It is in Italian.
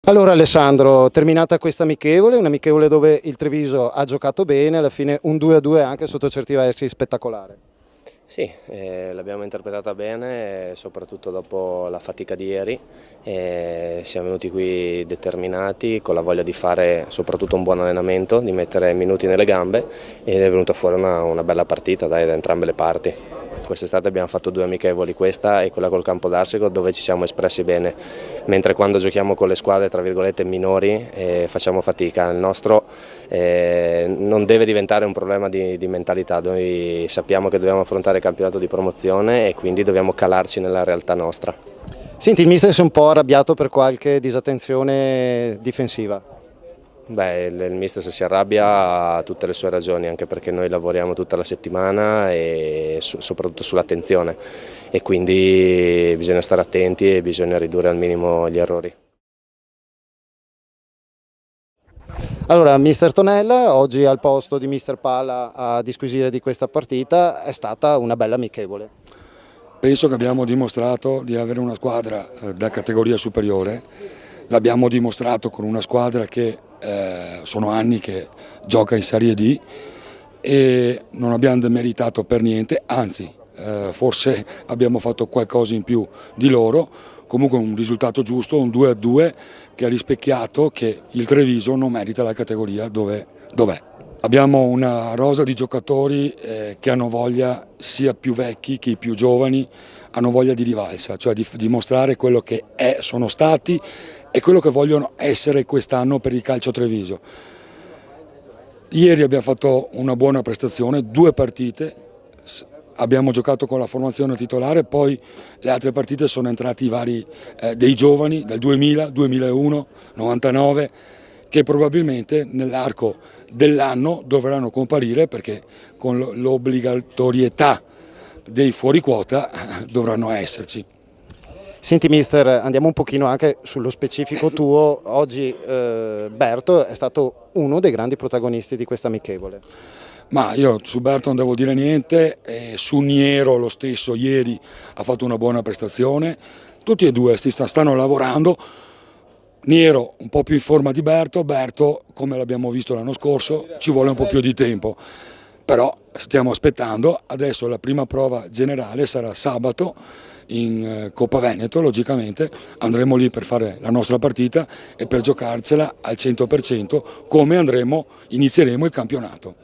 Allora Alessandro, terminata questa amichevole, un'amichevole dove il Treviso ha giocato bene, alla fine un 2-2 anche sotto certi versi spettacolare. Sì, l'abbiamo interpretata bene, soprattutto dopo la fatica di ieri. Siamo venuti qui determinati, con la voglia di fare soprattutto un buon allenamento, di mettere minuti nelle gambe ed è venuta fuori una bella partita da entrambe le parti. Quest'estate abbiamo fatto due amichevoli, questa e quella col Campo d'Arsico, dove ci siamo espressi bene, mentre quando giochiamo con le squadre tra virgolette minori facciamo fatica. Il nostro non deve diventare un problema di mentalità, noi sappiamo che dobbiamo affrontare il campionato di promozione e quindi dobbiamo calarci nella realtà nostra. Senti, il mister si è un po' arrabbiato per qualche disattenzione difensiva. Beh, il mister se si arrabbia ha tutte le sue ragioni, anche perché noi lavoriamo tutta la settimana e soprattutto sull'attenzione e quindi bisogna stare attenti e bisogna ridurre al minimo gli errori. Allora, mister Tonella, oggi al posto di mister Pala a disquisire di questa partita, è stata una bella amichevole. Penso che abbiamo dimostrato di avere una squadra da categoria superiore, l'abbiamo dimostrato con una squadra che sono anni che gioca in Serie D e non abbiamo demeritato per niente, anzi forse abbiamo fatto qualcosa in più di loro, comunque un risultato giusto, un 2-2 che ha rispecchiato che il Treviso non merita la categoria dov'è. Abbiamo una rosa di giocatori che hanno voglia, sia più vecchi che i più giovani, hanno voglia di rivalsa, cioè di dimostrare quello che sono stati e quello che vogliono essere quest'anno per il calcio Treviso. Ieri abbiamo fatto una buona prestazione, due partite, abbiamo giocato con la formazione titolare, poi le altre partite sono entrati i vari dei giovani del 2000, 2001, 99, che probabilmente nell'arco dell'anno dovranno comparire perché con l'obbligatorietà dei fuori quota dovranno esserci. Senti mister, andiamo un pochino anche sullo specifico tuo. Oggi Berto è stato uno dei grandi protagonisti di questa amichevole. Ma io su Berto non devo dire niente, su Niero lo stesso ieri ha fatto una buona prestazione, tutti e due stanno lavorando, Niero un po' più in forma di Berto, Berto come l'abbiamo visto l'anno scorso ci vuole un po' più di tempo, però stiamo aspettando, adesso la prima prova generale sarà sabato in Coppa Veneto, logicamente andremo lì per fare la nostra partita e per giocarcela al 100% come inizieremo il campionato.